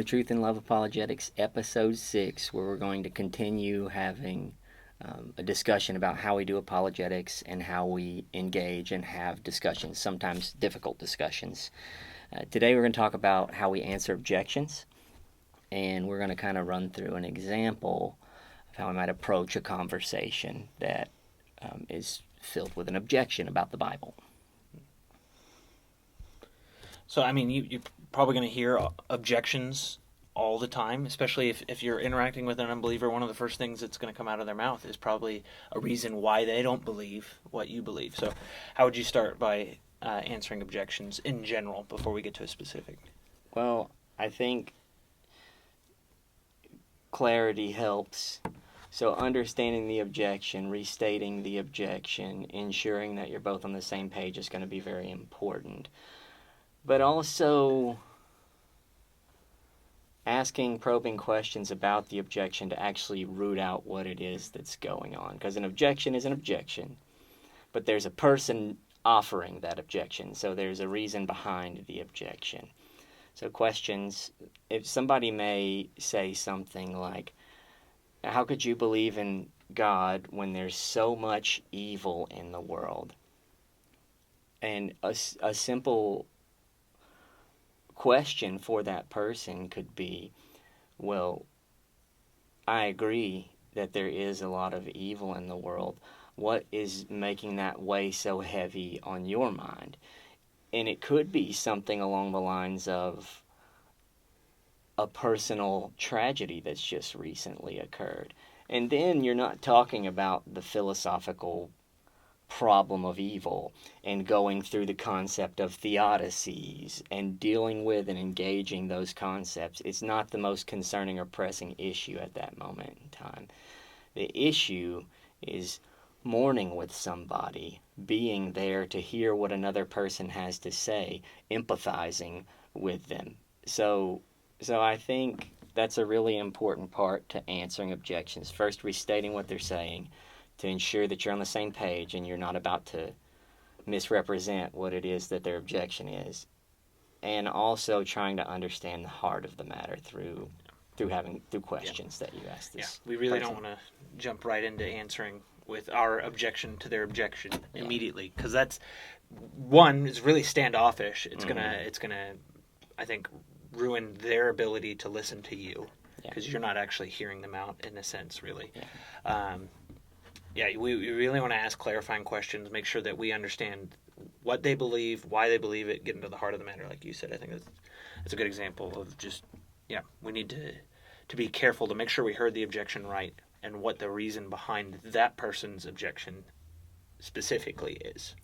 to Truth and Love Apologetics, Episode 6, where we're going to continue having a discussion about how we do apologetics and how we engage and have discussions, sometimes difficult discussions. Today we're going to talk about how we answer objections, and we're going to kind of run through an example of how we might approach a conversation that is filled with an objection about the Bible. So, I mean, you're probably going to hear objections all the time, especially if you're interacting with an unbeliever. One of the first things that's going to come out of their mouth is probably a reason why they don't believe what you believe. So how would you start by answering objections in general before we get to a specific? Well, I think clarity helps. So understanding the objection, restating the objection, ensuring that you're both on the same page is going to be very important. But also asking probing questions about the objection to actually root out what it is that's going on. Because an objection is an objection, but there's a person offering that objection, so there's a reason behind the objection. So questions, if somebody may say something like, how could you believe in God when there's so much evil in the world? And a simple question for that person could be, well, I agree that there is a lot of evil in the world. What is making that weigh so heavy on your mind? And it could be something along the lines of a personal tragedy that's just recently occurred. And then you're not talking about the philosophical problem of evil and going through the concept of theodicies and dealing with and engaging those concepts. It's not the most concerning or pressing issue at that moment in time. The issue is mourning with somebody, being there to hear what another person has to say, empathizing with them. So I think that's a really important part to answering objections. First, restating what they're saying, to ensure that you're on the same page and you're not about to misrepresent what it is that their objection is, and also trying to understand the heart of the matter through questions that you ask this. Yeah, we really don't want to jump right into answering with our objection to their objection immediately, because that's one is really standoffish. It's gonna I think ruin their ability to listen to you, because you're not actually hearing them out in a sense, really. We really want to ask clarifying questions, make sure that we understand what they believe, why they believe it, get into the heart of the matter, like you said. I think that's a good example of just, we need to be careful to make sure we heard the objection right and what the reason behind that person's objection specifically is.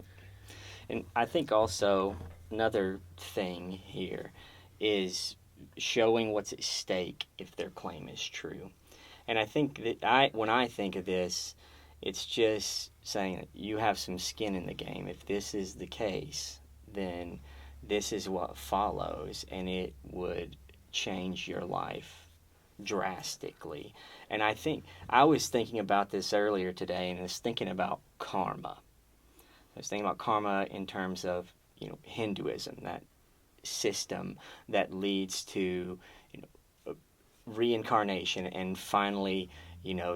And I think also another thing here is showing what's at stake if their claim is true. And I think that when I think of this, it's just saying that you have some skin in the game. If this is the case, then this is what follows, and it would change your life drastically. And I was thinking about this earlier today, and I was thinking about karma. I was thinking about karma in terms of, Hinduism, that system that leads to, reincarnation and finally,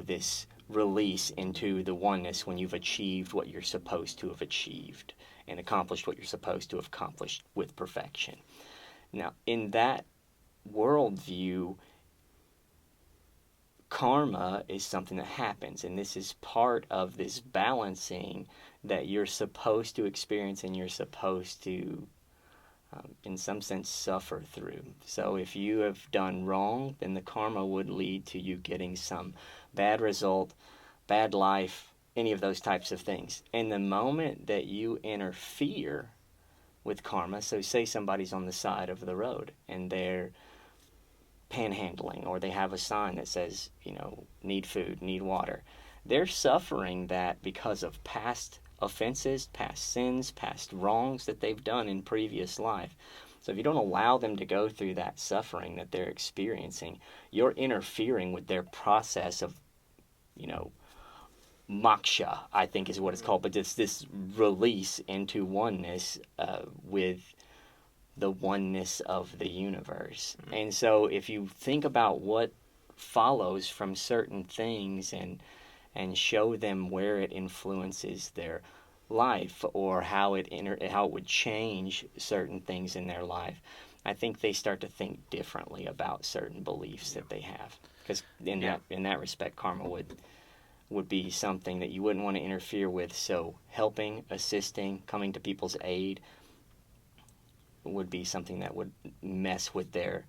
this release into the oneness when you've achieved what you're supposed to have achieved and accomplished what you're supposed to have accomplished with perfection. Now, in that worldview, karma is something that happens, and this is part of this balancing that you're supposed to experience and you're supposed to, in some sense, suffer through. So if you have done wrong, then the karma would lead to you getting some bad result, bad life, any of those types of things. And the moment that you interfere with karma, so say somebody's on the side of the road and they're panhandling, or they have a sign that says, need food, need water. They're suffering that because of past offenses, past sins, past wrongs that they've done in previous life. So if you don't allow them to go through that suffering that they're experiencing, you're interfering with their process of, moksha, I think is what it's called, but it's this release into oneness with the oneness of the universe. And so if you think about what follows from certain things and show them where it influences their life or how how it would change certain things in their life, I think they start to think differently about certain beliefs that they have. Because in that respect, karma would be something that you wouldn't want to interfere with. So helping, assisting, coming to people's aid would be something that would mess with their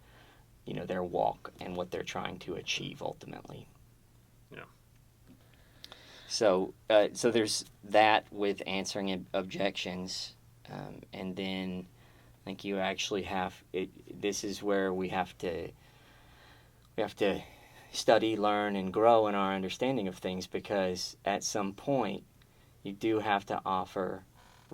their walk and what they're trying to achieve ultimately. Yeah. So so there's that with answering objections, and then I think you actually have it. This is where we have to study, learn, and grow in our understanding of things, because at some point you do have to offer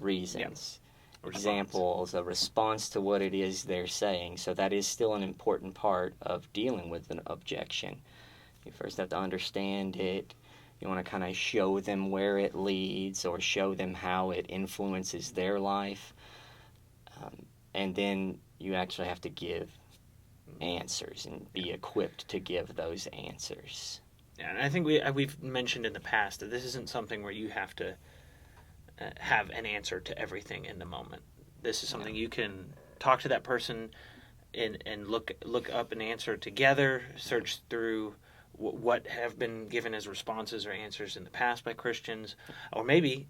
reasons, examples, a response to what it is they're saying. So that is still an important part of dealing with an objection. You first have to understand it. You want to kind of show them where it leads or show them how it influences their life. And then you actually have to give answers and be equipped to give those answers. Yeah, and I think we've mentioned in the past that this isn't something where you have to have an answer to everything in the moment. This is something you can talk to that person and look up an answer together, search through what have been given as responses or answers in the past by Christians, or maybe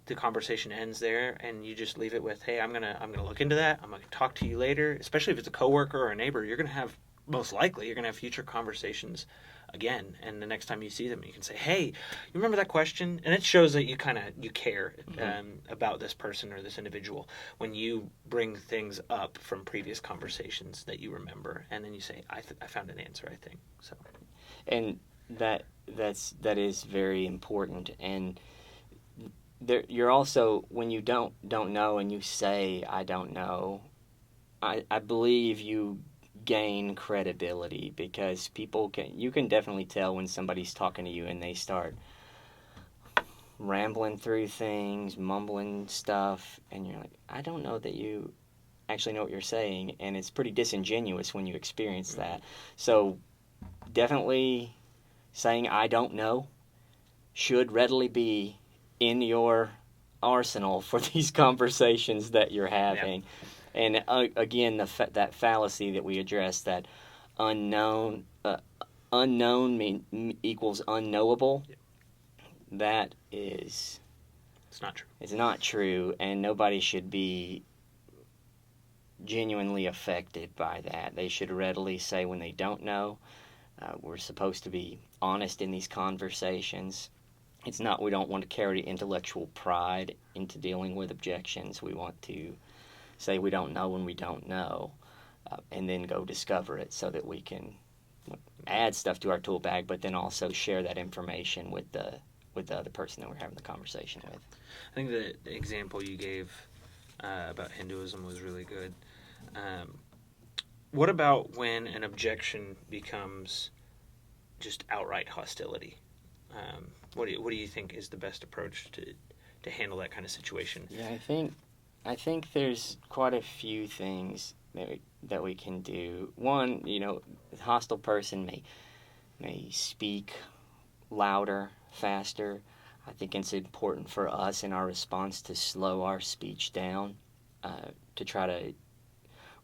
the conversation ends there and you just leave it with, "Hey, I'm gonna look into that. I'm gonna talk to you later." Especially if it's a coworker or a neighbor, you're gonna have most likely you're gonna have future conversations again, and the next time you see them, you can say, "Hey, you remember that question?" And it shows that you care about this person or this individual when you bring things up from previous conversations that you remember, and then you say, "I found an answer, I think." So. And that is very important. And you're also, when you don't know and you say I don't know, I believe you gain credibility, because you can definitely tell when somebody's talking to you and they start rambling through things, mumbling stuff, and you're like, I don't know that you actually know what you're saying, and it's pretty disingenuous when you experience that. So definitely saying I don't know should readily be in your arsenal for these conversations that you're having. Yeah. And again, that fallacy that we addressed, that unknown equals unknowable, that is... It's not true. It's not true, and nobody should be genuinely affected by that. They should readily say when they don't know. We're supposed to be honest in these conversations. It's not, we don't want to carry intellectual pride into dealing with objections. We want to say we don't know when we don't know, and then go discover it so that we can add stuff to our tool bag, but then also share that information with the other person that we're having the conversation with. I think the example you gave about Hinduism was really good. What about when an objection becomes just outright hostility? What do you think is the best approach to handle that kind of situation? Yeah, I think there's quite a few things that we can do. One, the hostile person may speak louder, faster. I think it's important for us in our response to slow our speech down, to try to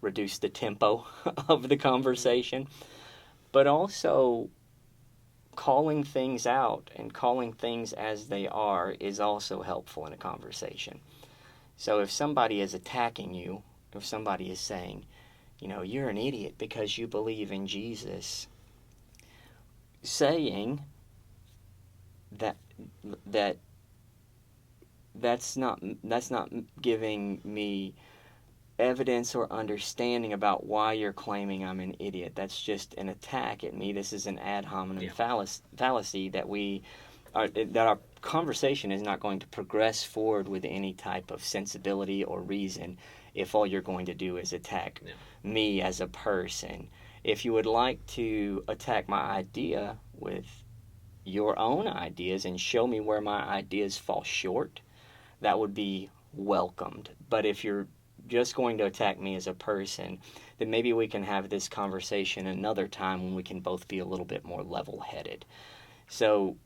reduce the tempo of the conversation, but also calling things out and calling things as they are is also helpful in a conversation. So if somebody is attacking you, if somebody is saying, you're an idiot because you believe in Jesus, saying that's not giving me evidence or understanding about why you're claiming I'm an idiot. That's just an attack at me. This is an ad hominem fallacy that our conversation is not going to progress forward with any type of sensibility or reason if all you're going to do is attack me as a person. If you would like to attack my idea with your own ideas and show me where my ideas fall short, that would be welcomed. But if you're just going to attack me as a person, then maybe we can have this conversation another time when we can both be a little bit more level-headed. So,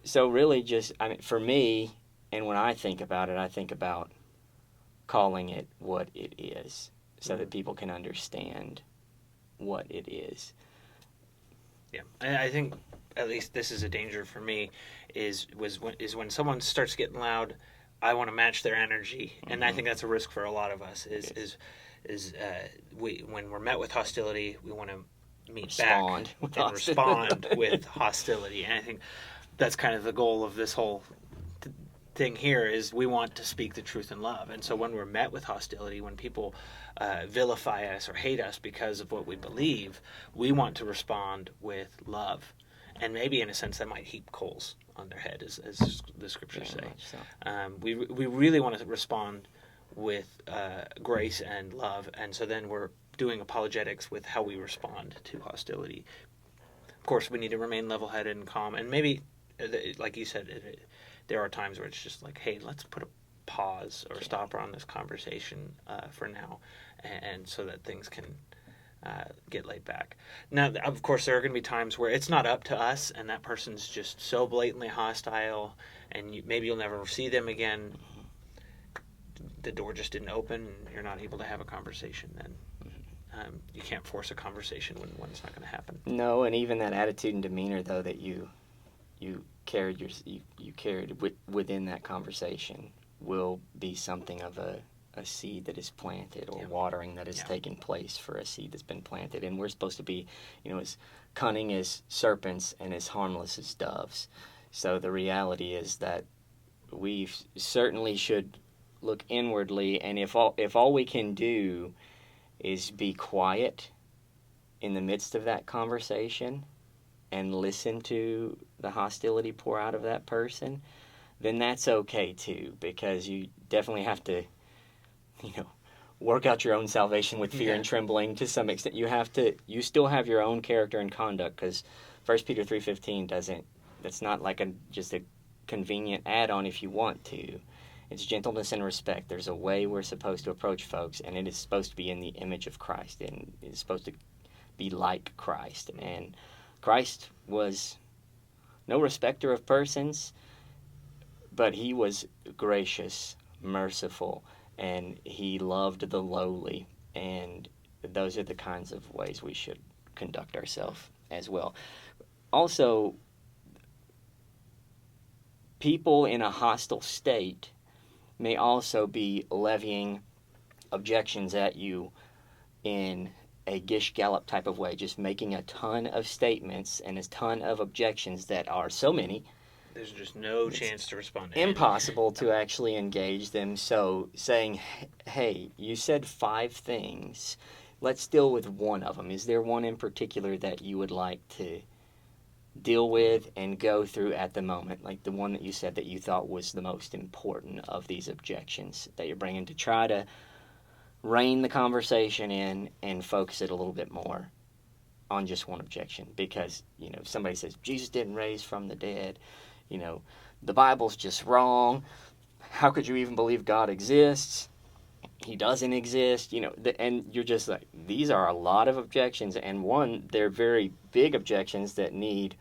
so really, just I mean, for me, and when I think about it, I think about calling it what it is, so that people can understand what it is. Yeah, I think at least this is a danger for me. Is when someone starts getting loud, I want to match their energy, and I think that's a risk for a lot of us. We when we're met with hostility, we want to meet Respond back with and hostility. respond with hostility, and I think that's kind of the goal of this whole thing here is we want to speak the truth in love. And so when we're met with hostility, when people vilify us or hate us because of what we believe, we want to respond with love. And maybe in a sense that might heap coals on their head, as the scriptures Very say. much so. We really want to respond with grace and love. And so then we're doing apologetics with how we respond to hostility. Of course, we need to remain level-headed and calm. And maybe, like you said, there are times where it's just like, hey, let's put a pause or stopper on this conversation for now, and so that things can get laid back. Now, of course, there are going to be times where it's not up to us, and that person's just so blatantly hostile, and maybe you'll never see them again. The door just didn't open, and you're not able to have a conversation. Then you can't force a conversation when it's not going to happen. No, and even that attitude and demeanor, though, that you carried within that conversation will be something of a seed that is planted, or watering that has taken place for a seed that's been planted. And we're supposed to be, as cunning as serpents and as harmless as doves. So the reality is that we certainly should look inwardly, and if all we can do is be quiet in the midst of that conversation and listen to the hostility pour out of that person, then that's okay too, because you definitely have to, work out your own salvation with fear and trembling to some extent. You still have your own character and conduct, because 1 Peter 3:15 that's not like just a convenient add-on if you want to. It's gentleness and respect. There's a way we're supposed to approach folks, and it is supposed to be in the image of Christ, and it's supposed to be like Christ. And Christ was no respecter of persons, but he was gracious, merciful, and he loved the lowly. And those are the kinds of ways we should conduct ourselves as well. Also, people in a hostile state may also be levying objections at you in a Gish Gallop type of way, just making a ton of statements and a ton of objections that are so many. There's just no chance to respond to impossible to actually engage them. So saying, hey, you said 5 things. Let's deal with one of them. Is there one in particular that you would like to deal with and go through at the moment? Like the one that you said that you thought was the most important of these objections that you're bringing, to try to rein the conversation in and focus it a little bit more on just one objection. Because, somebody says, Jesus didn't raise from the dead. The Bible's just wrong. How could you even believe God exists? He doesn't exist. And you're just like, these are a lot of objections. And one, they're very big objections that need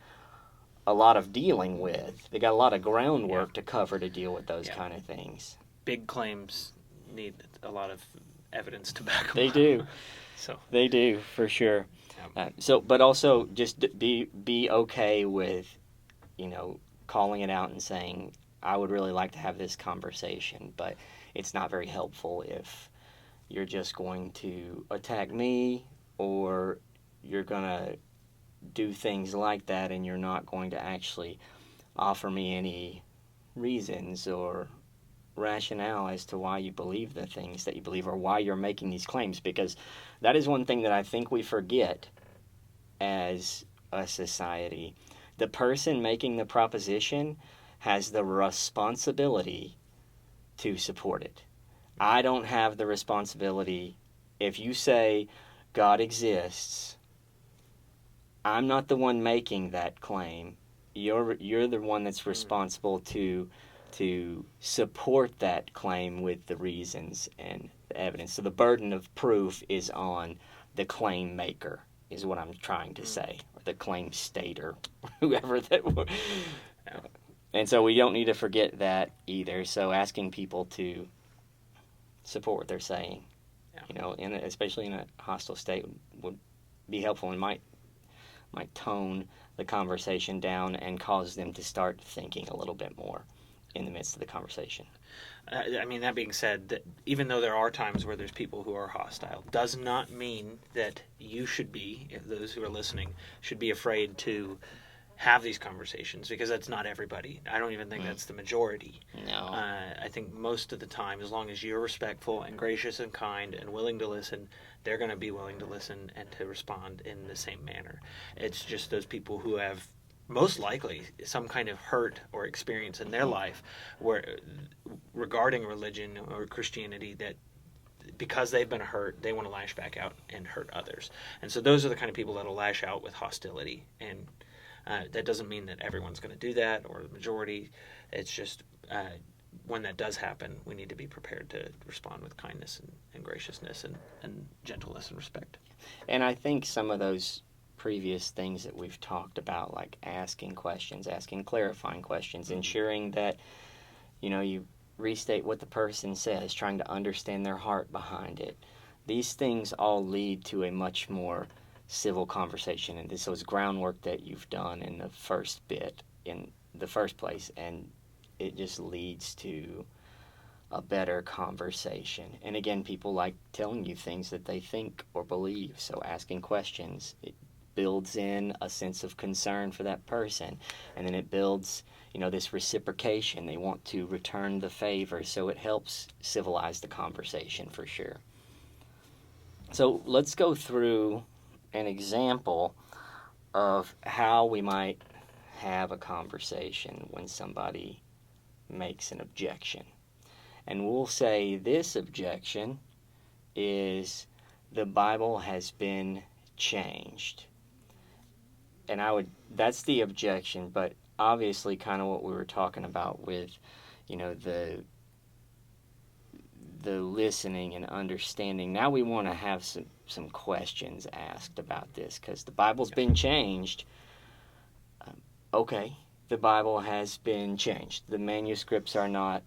a lot of dealing with. They got a lot of groundwork to cover to deal with those kind of things. Big claims need a lot of evidence to back them They up. do. So They do, for sure. But also just be okay with, calling it out and saying, I would really like to have this conversation, but it's not very helpful if you're just going to attack me, or you're going to do things like that and you're not going to actually offer me any reasons or rationale as to why you believe the things that you believe, or why you're making these claims. Because that is one thing that I think we forget as a society. The person making the proposition has the responsibility to support it. I don't have the responsibility. If you say God exists, I'm not the one making that claim. You're the one that's responsible to to support that claim with the reasons and the evidence. So the burden of proof is on the claim maker, is what I'm trying to say, or the claim stater, whoever that was. And so we don't need to forget that either. So asking people to support what they're saying, especially in a hostile state, would be helpful and might tone the conversation down and cause them to start thinking a little bit more in the midst of the conversation. That being said, that even though there are times where there's people who are hostile, does not mean that you should be, if those who are listening, should be afraid to have these conversations, because that's not everybody. I don't even think that's the majority. No. I think most of the time, as long as you're respectful and gracious and kind and willing to listen, they're going to be willing to listen and to respond in the same manner. It's just those people who have most likely some kind of hurt or experience in their life where regarding religion or Christianity, that because they've been hurt, they want to lash back out and hurt others. And so those are the kind of people that will lash out with hostility. And that doesn't mean that everyone's going to do that, or the majority. It's just when that does happen, we need to be prepared to respond with kindness and graciousness and gentleness and respect. And I think some of those previous things that we've talked about, like asking questions, asking clarifying questions, ensuring that, you restate what the person says, trying to understand their heart behind it. These things all lead to a much more civil conversation, and this was groundwork that you've done in the first bit, in the first place, and it just leads to a better conversation. And again, people like telling you things that they think or believe, so asking questions, it builds in a sense of concern for that person, and then it builds this reciprocation. They want to return the favor, so it helps civilize the conversation for sure. So let's go through an example of how we might have a conversation when somebody makes an objection. And we'll say this objection is, the Bible has been changed. And that's the objection, but obviously kind of what we were talking about with, the listening and understanding. Now we want to have some questions asked about this, because the Bible's been changed. Okay, the Bible has been changed. The manuscripts are not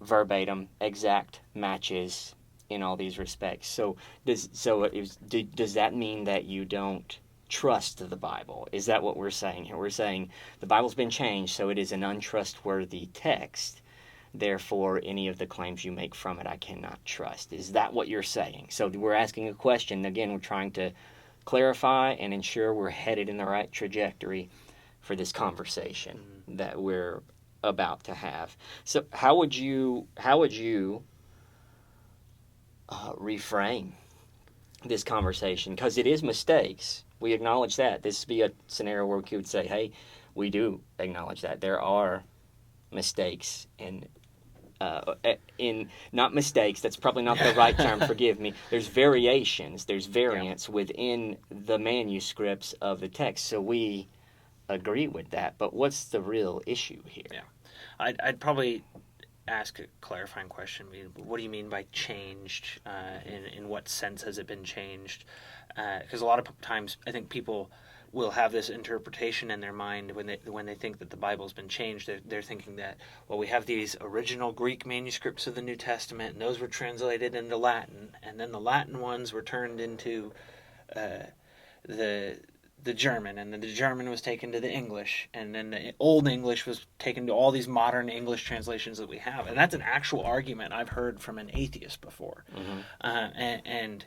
verbatim, exact matches in all these respects. So does that mean that you don't trust the Bible? Is that what we're saying here? We're saying the Bible's been changed, so it is an untrustworthy text. Therefore, any of the claims you make from it, I cannot trust. Is that what you're saying? So we're asking a question. Again, we're trying to clarify and ensure we're headed in the right trajectory for this conversation that we're about to have. So how would you reframe this conversation? Because it is mistakes. We acknowledge that. This would be a scenario where we could say, hey, we do acknowledge that there are mistakes in not mistakes, that's probably not the right term, forgive me. There's variations, there's variance within the manuscripts of the text. So we agree with that, but what's the real issue here? Yeah, I'd probably ask a clarifying question. What do you mean by changed? In what sense has it been changed? Because a lot of times I think people will have this interpretation in their mind when they think that the Bible's been changed. They're thinking that, well, we have these original Greek manuscripts of the New Testament, and those were translated into Latin, and then the Latin ones were turned into the German, and then the German was taken to the English, and then the Old English was taken to all these modern English translations that we have. And that's an actual argument I've heard from an atheist before. And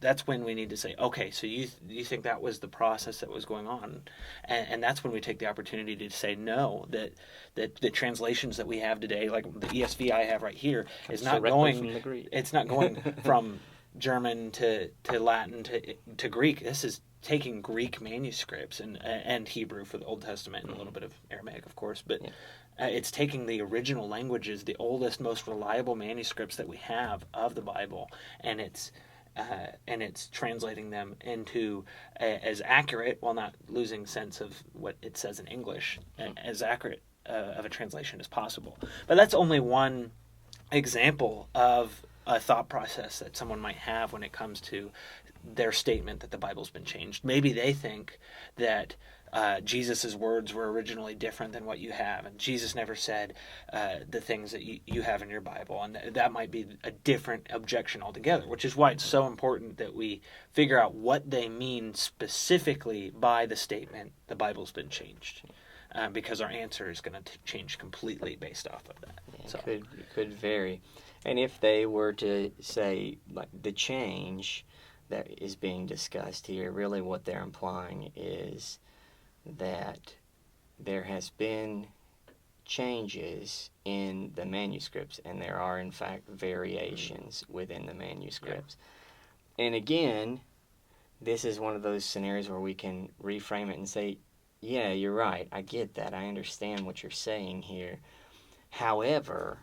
that's when we need to say, okay, so you think that was the process that was going on, and that's when we take the opportunity to say no, that the translations that we have today, like the ESV I have right here, is not going from the Greek. It's not going from German to Latin to Greek. This is taking Greek manuscripts and Hebrew for the Old Testament and a little bit of Aramaic, of course, but it's taking the original languages, the oldest, most reliable manuscripts that we have of the Bible, and it's translating them into as accurate, while not losing sense of what it says in English, as accurate of a translation as possible. But that's only one example of a thought process that someone might have when it comes to their statement that the Bible's been changed. Maybe they think that Jesus' words were originally different than what you have, and Jesus never said the things that you have in your Bible, and that might be a different objection altogether, which is why it's so important that we figure out what they mean specifically by the statement, the Bible's been changed. Because our answer is going to change completely based off of that. It could vary. And if they were to say, like, the change that is being discussed here, really what they're implying is that there has been changes in the manuscripts, and there are, in fact, variations within the manuscripts. Yeah. And again, this is one of those scenarios where we can reframe it and say, yeah, you're right. I get that. I understand what you're saying here. However,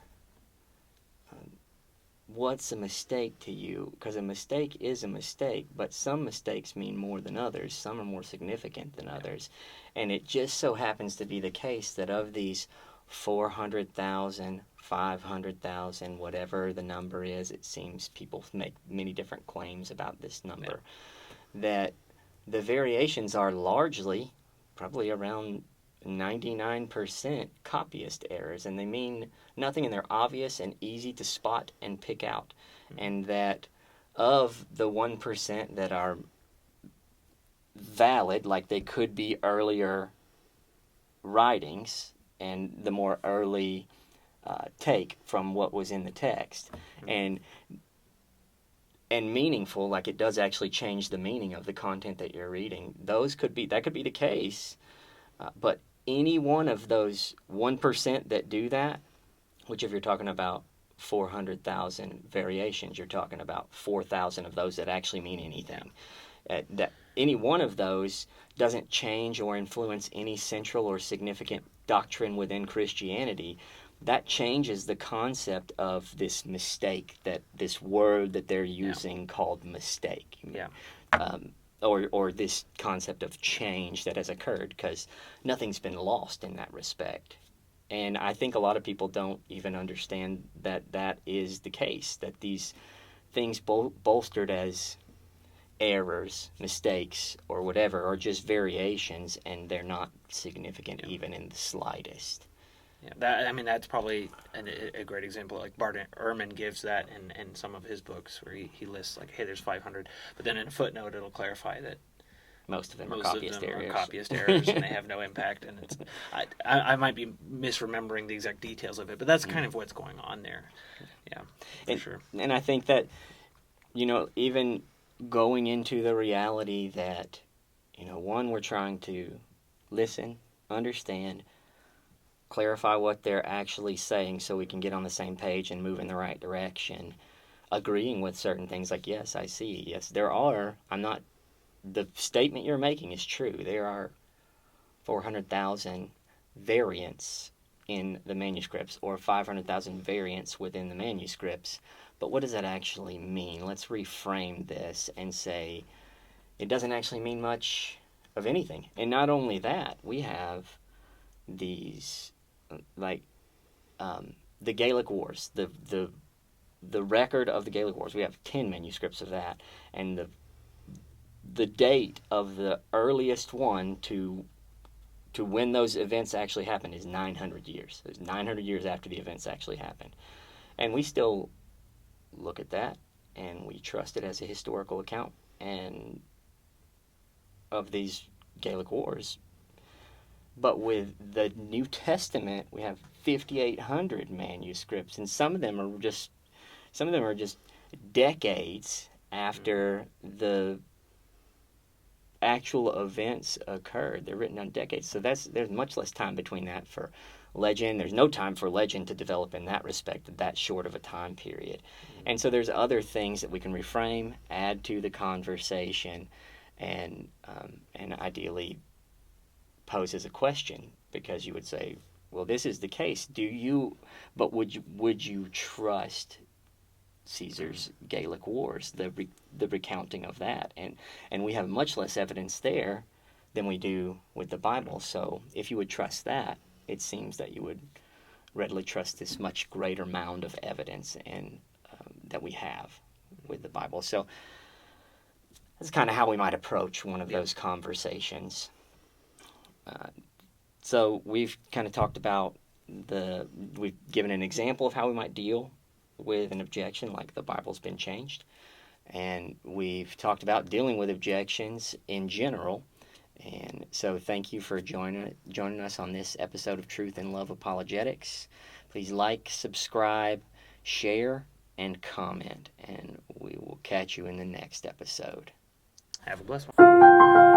what's a mistake to you? Because a mistake is a mistake, but some mistakes mean more than others. Some are more significant than others. And it just so happens to be the case that of these 400,000, 500,000, whatever the number is, it seems people make many different claims about this number, that the variations are largely, probably around 99% copyist errors, and they mean nothing, and they're obvious and easy to spot and pick out. Mm-hmm. And that of the 1% that are valid, like they could be earlier writings and the more early take from what was in the text, mm-hmm. and meaningful, like it does actually change the meaning of the content that you're reading. That could be the case, but any one of those 1% that do that, which if you're talking about 400,000 variations, you're talking about 4,000 of those that actually mean anything. That any one of those doesn't change or influence any central or significant doctrine within Christianity. That changes the concept of this mistake, that this word that they're using called mistake. Yeah. Or this concept of change that has occurred, because nothing's been lost in that respect. And I think a lot of people don't even understand that that is the case, that these things bolstered as errors, mistakes, or whatever are just variations, and they're not significant even in the slightest. Yeah, that's probably a great example. Like Bart Ehrman gives that in some of his books, where he lists like, hey, there's 500, but then in a footnote it'll clarify that most of them are copyist errors, and they have no impact. And it's I might be misremembering the exact details of it, but that's kind of what's going on there. Yeah, for sure. And I think that, even going into the reality that, one, we're trying to listen, understand, clarify what they're actually saying so we can get on the same page and move in the right direction, agreeing with certain things like, yes, I see, yes, there are, the statement you're making is true. There are 400,000 variants in the manuscripts, or 500,000 variants within the manuscripts. But what does that actually mean? Let's reframe this and say it doesn't actually mean much of anything. And not only that, we have these, like, the Gaelic Wars, the record of the Gaelic Wars. We have 10 manuscripts of that, and the date of the earliest one to when those events actually happened is 900 years. It's 900 years after the events actually happened. And we still look at that, and we trust it as a historical account and of these Gaelic Wars. But with the New Testament, we have 5,800 manuscripts, and some of them are just decades after the actual events occurred. They're written on decades, so there's much less time between that for legend. There's no time for legend to develop in that respect, that short of a time period. And so there's other things that we can reframe, add to the conversation, and ideally pose as a question, because you would say, well, this is the case. But would you trust Caesar's Gaelic Wars, the recounting of that? And we have much less evidence there than we do with the Bible. So if you would trust that, it seems that you would readily trust this much greater mound of evidence and that we have with the Bible. So that's kind of how we might approach one of those conversations. So we've kind of talked about we've given an example of how we might deal with an objection, like the Bible's been changed. And we've talked about dealing with objections in general. And so thank you for joining us on this episode of Truth and Love Apologetics. Please like, subscribe, share, and comment. And we will catch you in the next episode. Have a blessed one.